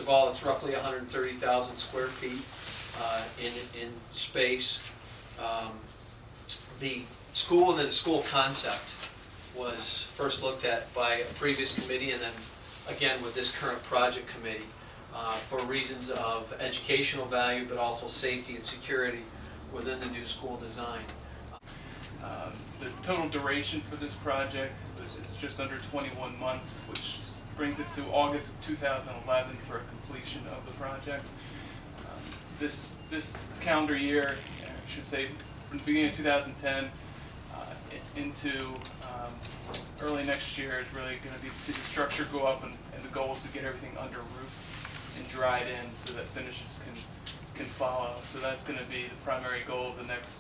of all, it's roughly 130,000 square feet in space. The school and the school concept was first looked at by a previous committee and then again with this current project committee for reasons of educational value but also safety and security within the new school design. The total duration for this project is just under 21 months, which brings it to August of 2011 for a completion of the project. This calendar year, I should say, from the beginning of 2010 into early next year is really going to be to see the structure go up, and the goal is to get everything under roof and dried in so that finishes can follow. So that's going to be the primary goal of the next,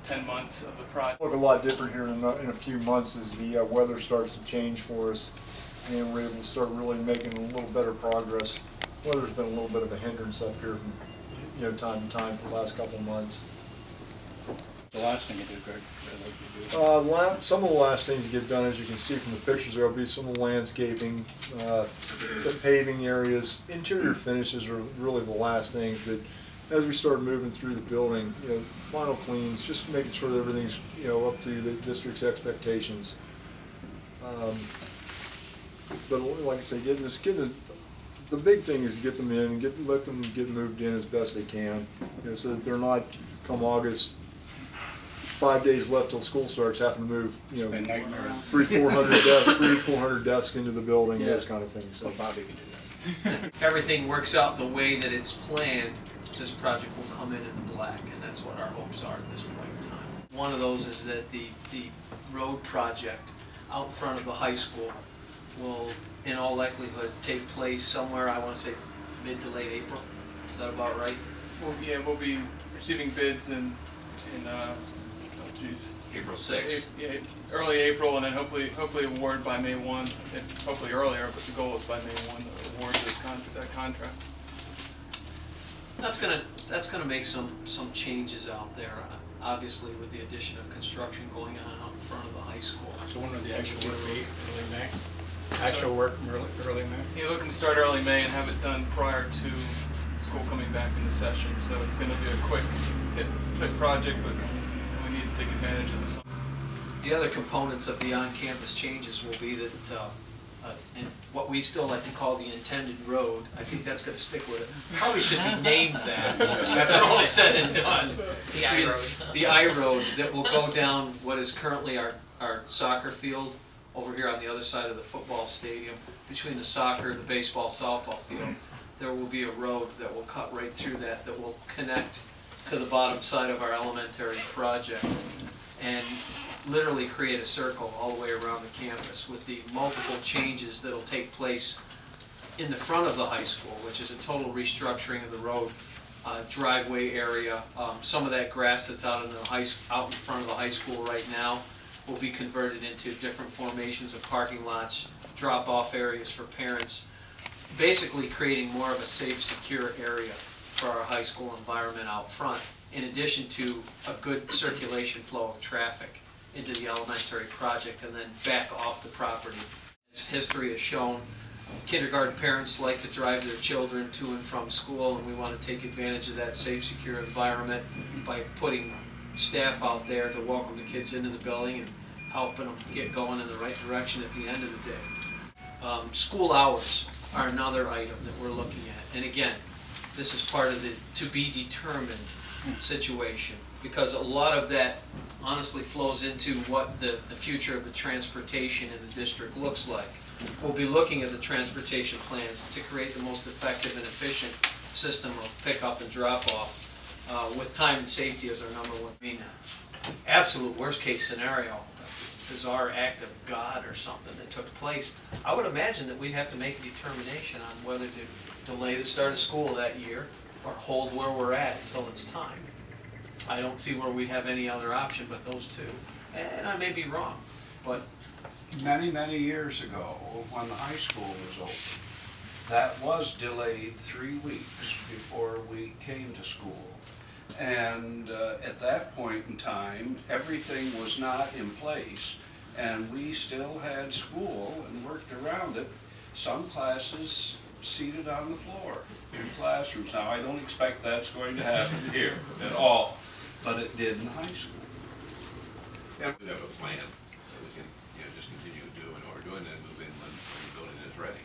10 months of the project. Look a lot different here in a few months as the weather starts to change for us, and we're able to start really making a little better progress. Weather's been a little bit of a hindrance up here from time to time for the last couple of months. The last thing you did, Greg? Some of the last things to get done, as you can see from the pictures, there will be some landscaping, the paving areas. Interior finishes are really the last things, but as we start moving through the building, final cleans, just making sure that everything's up to the district's expectations. But like I say, the big thing is get them in and let them get moved in as best they can, so that they're not come August. 5 days left till school starts, having to move, 300-400 desks into the building, those kind of things. So Bobby can do that. If everything works out the way that it's planned, this project will come in the black, and that's what our hopes are at this point in time. One of those is that the road project out in front of the high school will, in all likelihood, take place somewhere, I want to say, mid to late April. Is that about right? Well, yeah, we'll be receiving bids in April 6th. Early April, and then hopefully award by May 1. Hopefully earlier, but the goal is by May 1 to award that contract. That's gonna make some changes out there. Obviously, with the addition of construction going on out in front of the high school. So when will the actual work be? Early May. Actual work early May. Yeah, looking to start early May and have it done prior to school coming back into session. So it's going to be a quick project, but we need to take advantage of this. The other components of the on-campus changes will be that and what we still like to call the intended road, I think that's going to stick with it. Probably should be named that after all is said and done. The I road. The I road that will go down what is currently our soccer field over here on the other side of the football stadium. Between the soccer, the baseball, softball field, there will be a road that will cut right through that will connect to the bottom side of our elementary project and literally create a circle all the way around the campus with the multiple changes that will take place in the front of the high school, which is a total restructuring of the road, driveway area. Some of that grass that's out in front of the high school right now will be converted into different formations of parking lots, drop-off areas for parents, basically creating more of a safe, secure area for our high school environment out front, in addition to a good circulation flow of traffic into the elementary project and then back off the property. As history has shown, kindergarten parents like to drive their children to and from school, and we want to take advantage of that safe, secure environment by putting staff out there to welcome the kids into the building and helping them get going in the right direction at the end of the day. School hours are another item that we're looking at, and again, this is part of the to be determined situation, because a lot of that honestly flows into what the future of the transportation in the district looks like. We'll be looking at the transportation plans to create the most effective and efficient system of pick-up and drop-off with time and safety as our number one. I mean, absolute worst-case scenario, bizarre act of God or something that took place, I would imagine that we'd have to make a determination on whether to delay the start of school that year or hold where we're at until it's time. I don't see where we'd have any other option but those two. And I may be wrong, but... Many, many years ago, when the high school was open, that was delayed 3 weeks before we came to school. And at that point in time, everything was not in place, and we still had school and worked around it. some classes seated on the floor in classrooms. Now, I don't expect that's going to happen here at all, but it did in high school. Yeah, we have a plan that we can, just continue to do in what we're doing and move in when the building is ready.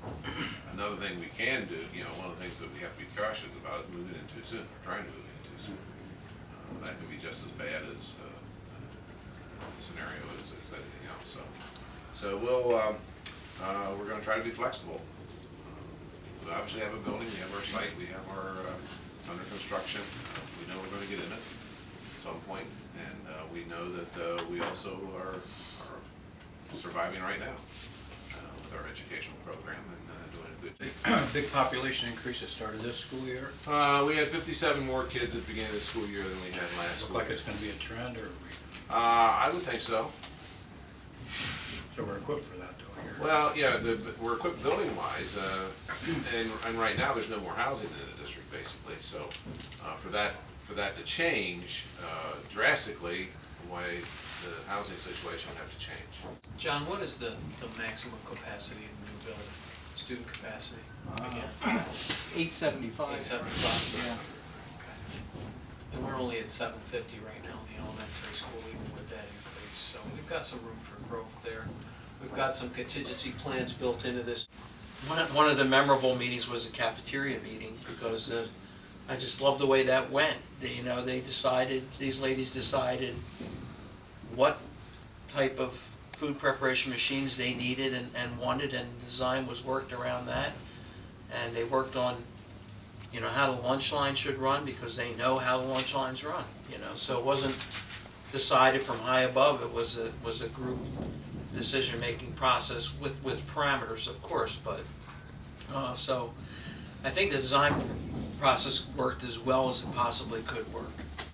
And another thing we can do, one of the things that we have to be cautious about is moving in too soon, or trying to move in too soon. That can be just as bad as scenario as anything else. So we're going to try to be flexible. We obviously have a building, we have our site, we have our under construction. We know we're going to get in it at some point, and we know that we also are surviving right now with our educational program and doing a good job. Big population increase that started this school year. We had 57 more kids at the beginning of the school year than we had last school Look like year. it's going to be a trend, or I would think so. so we're equipped for that, though. Here. Well, we're equipped building-wise, and right now there's no more housing in the district, basically. So for that to change drastically, the way the housing situation would have to change. John, what is the maximum capacity of the new building? Student capacity? Again? 875. 875? Yeah. Okay. And we're only at 750 right now in the elementary school, even with that increase. So we've got some room for growth there. We've got some contingency plans built into this. One of the memorable meetings was the cafeteria meeting, because I just love the way that went. These ladies decided what type of food preparation machines they needed and wanted, and design was worked around that. And they worked on, how the lunch line should run, because they know how the lunch lines run. So it wasn't decided from high above. It was a group decision-making process with parameters, of course. But so I think the design process worked as well as it possibly could work.